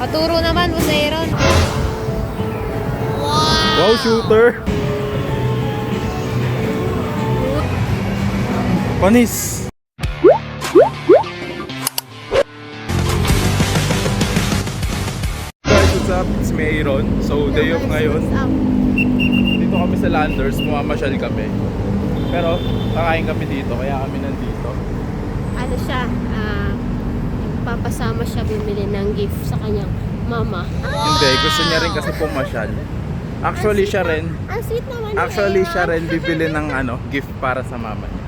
Paturo naman, Boss Aaron. Wow, shooter! Panis! Guys, what's up? It's me, Aaron. So, day off ngayon. Dito kami sa Landers, mamamasyal kami. Pero, kakain kami dito, kaya kami nandito. Ano siya, papasama siya bumili ng gift sa kanyang mama. Hindi, gusto niya rin kasi pumasyal. Actually, siya rin. Ang sweet naman Actually, siya rin bibili ng gift para sa mama niya.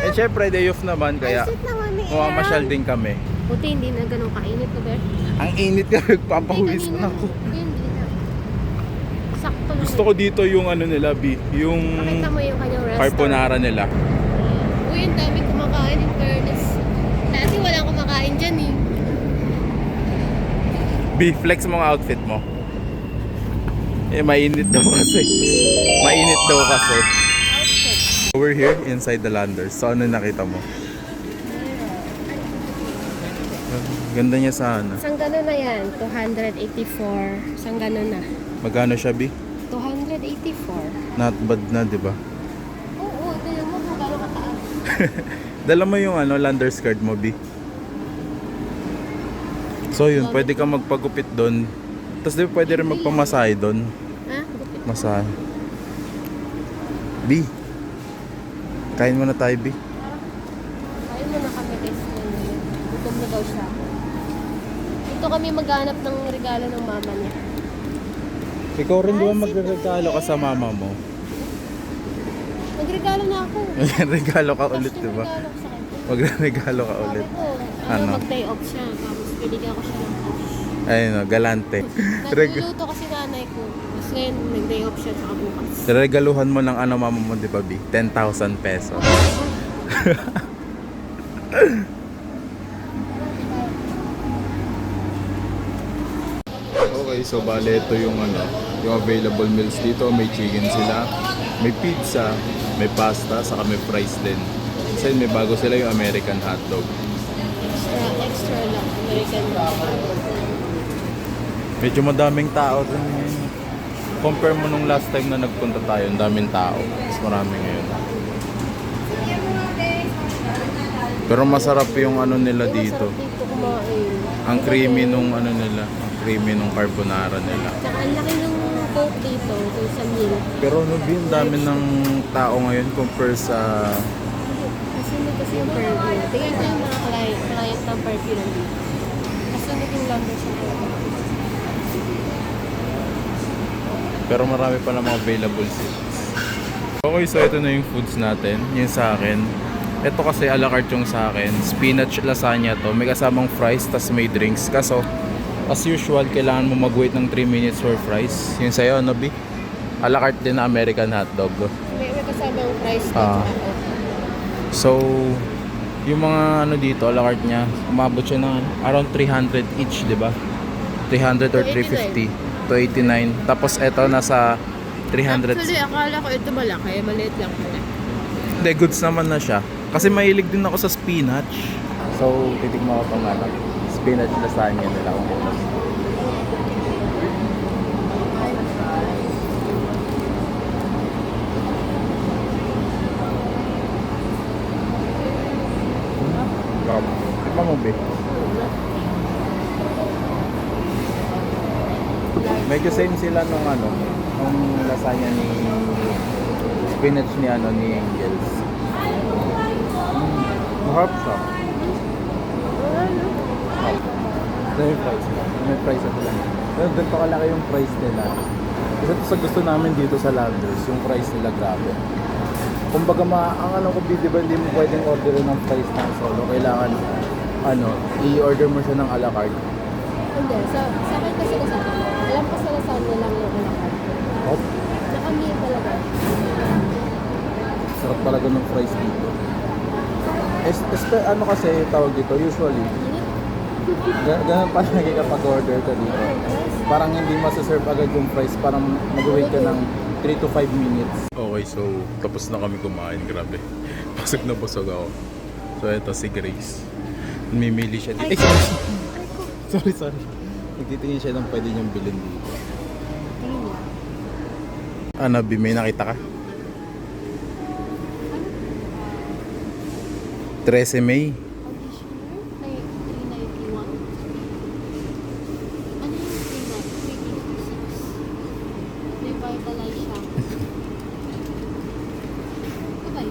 And syempre, day off naman, kaya Ang sweet naman ni mamamasyal din kami. Buti hindi na ganun kainit ko, Ber. Ang init ka, nagpapawis Hindi na ako. Hindi na. Sakto lang. Gusto ko dito yung nila, B. Yung Pakita mo yung kanyang restaurant. carbonara nila. Uy, ang dami kumakain in fairness. Dati walang kumakain dyan eh. B, flex mo ang outfit mo. Mainit daw kasi. Mainit daw kasi. Outfit. We're here inside the Landers. So, ano nakita mo? Ganda niya sa Isang gano'n na yan, 284. Isang gano'n na. Magkano siya, B? 284. Not bad na, di ba? Oo, tignan mo kung gano'n kataas. Dala mo yung Landers card mo, B. So, yun. Pwede ka magpagupit doon. Tapos, di ba pwede rin magpamasahe doon? Ha? Gupit. Masahe. B. Kain muna tayo, B. Kain mo na kami guys. Gutom na daw siya. Dito kami maghanap ng regalo ng mama niya. Ikaw rin di ba magregalo ka sa mama mo? Magregalo na ako. Magregalo ka ulit, Cash di ba? yung regalo ko sa kanya. Magregalo ka ulit. Sabi ko, Ano? mag-day off siya. Tapos binigyan ko siya ng cash. Ayun, galante. Nagluluto kasi nanay ko. Tapos ngayon, nag-day off siya tsaka bukas. Regaluhan mo ng mama mo, di ba, B? 10,000 pesos. Okay, so bale ito yung yung available meals dito. May chicken sila, may pizza, may pasta, saka may fries din. Kasi may bago sila yung American hotdog. Extra lang. American Medyo madaming tao dun ngayon. Compare mo nung last time na nagpunta tayo, ang daming tao. Mas marami ngayon. Pero masarap yung nila dito. Masarap dito kumain. Ang creamy nung nila, ang creamy nung carbonara nila. Tsaka ang laki ng coke dito sa meal. Pero ang dami ng tao ngayon compare sa Kasunod kasi yung perfume. Tingnan ko yung mga client ng perfume nandito. Kasunod yung lumber sa mga. pero marami pa namang available seats. Okay, so ito na yung foods natin. Yung sa akin. Ito kasi a la carte yung sa akin. Spinach lasagna to. May kasamang fries, tas may drinks. Kaso, as usual, kailangan mo mag-wait ng 3 minutes for fries. Yung sa'yo, B? A la carte din na American hotdog. May kasamang price Ah. dito. So, yung mga dito, a la carte niya, umabot siya ng around 300 each, di ba? 300 or 350. 289. Tapos eto nasa 300. Actually, akala ko ito malaki. Maliit lang pala. Hindi, goods naman na siya. Kasi mahilig din ako sa spinach. So, titignan ko pang spinach lasagna nila kung ano. Tignan mo, be. Medyo same sila nung nung lasagna ni spinach ni ni Angels. Mahap siya. May price na. May price na lang. Pero doon pa kalaki yung price nila. Isa to sa gusto namin dito sa Landers, yung price nila grabe. Kumbaga ang ko, di ba hindi mo pwedeng orderin ng price ng solo. Kailangan i-order mo siya ng a la carte. Hindi. Sa akin kasi alam ko sa lasagna lang yung alakad. Oh, Nakamil talaga. sarap talaga ng fries dito. Kasi tawag dito, usually, ganun pa lagi kapag order ka dito. Parang hindi masaserve agad yung fries, parang mag-wait ka ng 3 to 5 minutes. Okay, so tapos na kami kumain, grabe. Pasok na busog ako. So ito si Grace. Mimili siya dito. Sorry. Nagtitingin siya ng pwede niyang bilhin dito. Tingin niya. Ano, B, may nakita ka? 13 May. Auditioner? May 391. Ano yung 396? Revitalize siya. Kabay.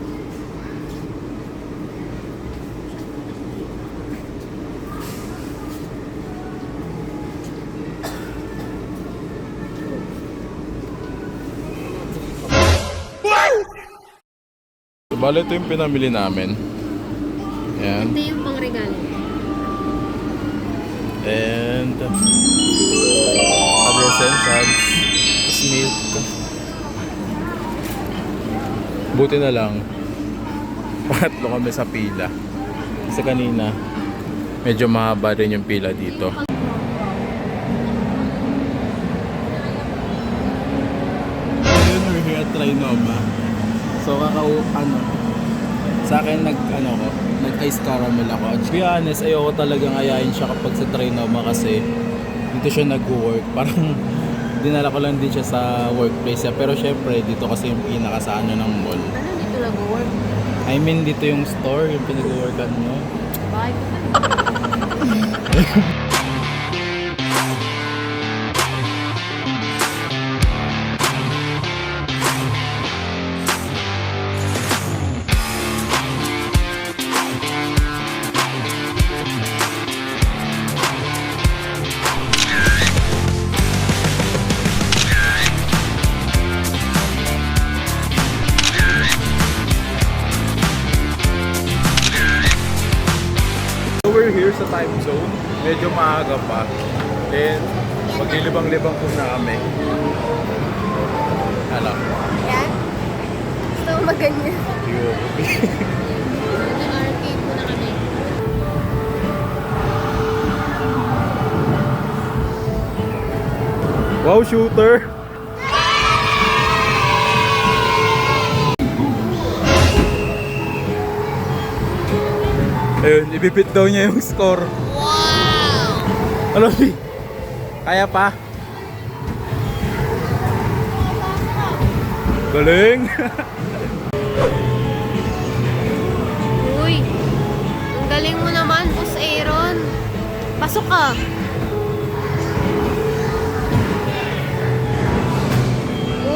Bale, ito yung pinamili namin. Ayan. Ito yung pangregalo. And other essentials. Tapos milk. Buti na lang. Pangatlo kami sa pila. Kasi kanina, medyo mahaba rin yung pila dito. Ayun, we're here at Trinoma. So sa akin nag-ice caramel ako. To be honest, ayoko talagang ayayin siya kapag sa Trinoma kasi dito siya nag-work. Parang dinala ko lang din siya sa workplace niya. Pero syempre, dito kasi yung pinaka sa ng mall. Ano dito nag-work? I mean, dito yung store, yung pinag-workan mo. Bye. So we're here sa time zone. Medyo maaga pa. Then, maglilibang-libang po na kami. Alam. Yan? Gusto ko maganyan. Yun. Nag-arcade muna kami. Wow, shooter! Ayun, ibibit daw niya yung score. Wow! Ano, B? Kaya pa? Galing! Uy! Ang galing mo naman, Boss Aaron. Pasok ka.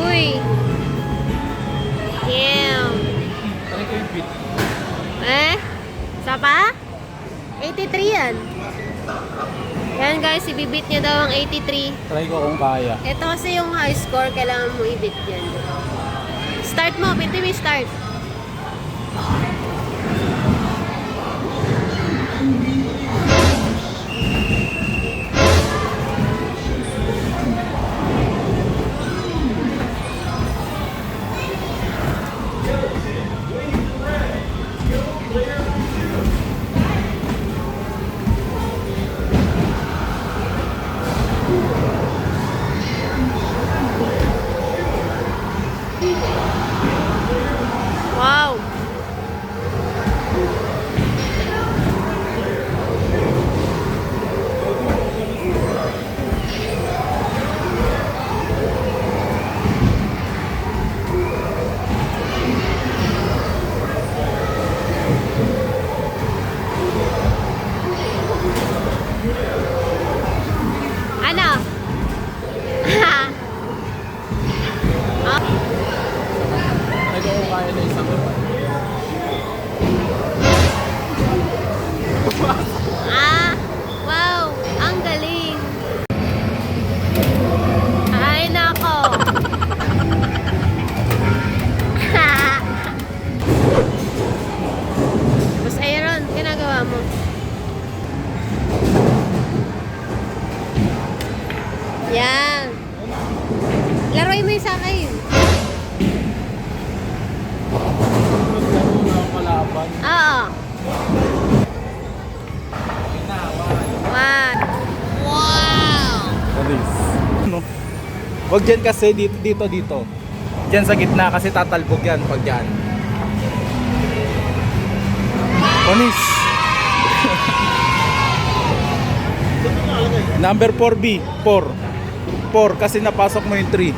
Uy! Damn! Try ko yung beat. Eh? Isa pa? 83 yan. Yan guys, ibibit niya daw ang 83. Try ko kung kaya. Ito kasi yung high score, kailangan mo ibit yan. Start mo, bitin mo yung start. Wow! Ano? Ah. Try ko kung kaya na isang Ah, wow, ang galing. Ay, nako. Boss Aaron, ginagawa mo? Yan. Laruin mo yung sa akin. kalaban. Oo. One. Wow! Alis. Ano? Wag dyan kasi dito. Dyan sa gitna kasi tatalbog yan pag dyan. Panis. Number 4B. 4. 4 kasi napasok mo yung 3.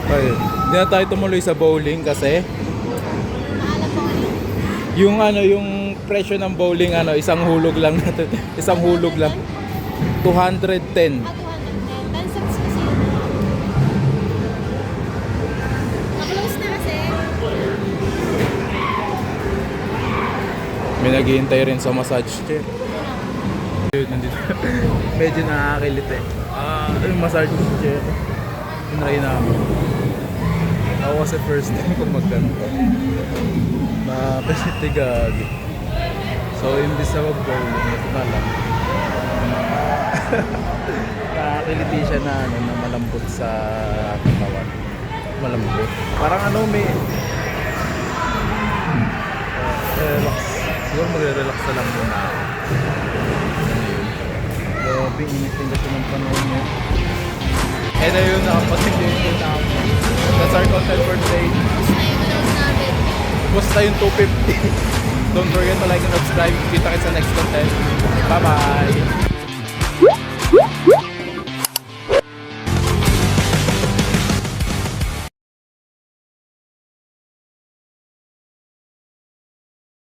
Ayun. Hindi na tayo tumuloy sa bowling kasi Alam ko ano. yung presyo ng bowling isang hulog lang natin. Isang hulog lang. 210. 210. 10 cents kasi yun. Na-close na kasi. May naghihintay rin sa massage chair. Yun, nandito. Medyo nakakakilit eh. Yung massage chair. Tinry namin. Ako kasi first time ko magganto. Napasiti gagi. So, imbis na mag-bowling, ito na lang. Nakakiliti siya na malambot sa katawan. Malambot. Parang may relax. Siguro magre-relax na lang muna ako. Grabe, init-in kasi ng panahon niya. And ayun, nakapag-enjoy din ako. That's our content for today. Tapos na yung announce namin. Basta tayong 250. Don't forget to like and subscribe. Kita kita sa next content. Bye-bye!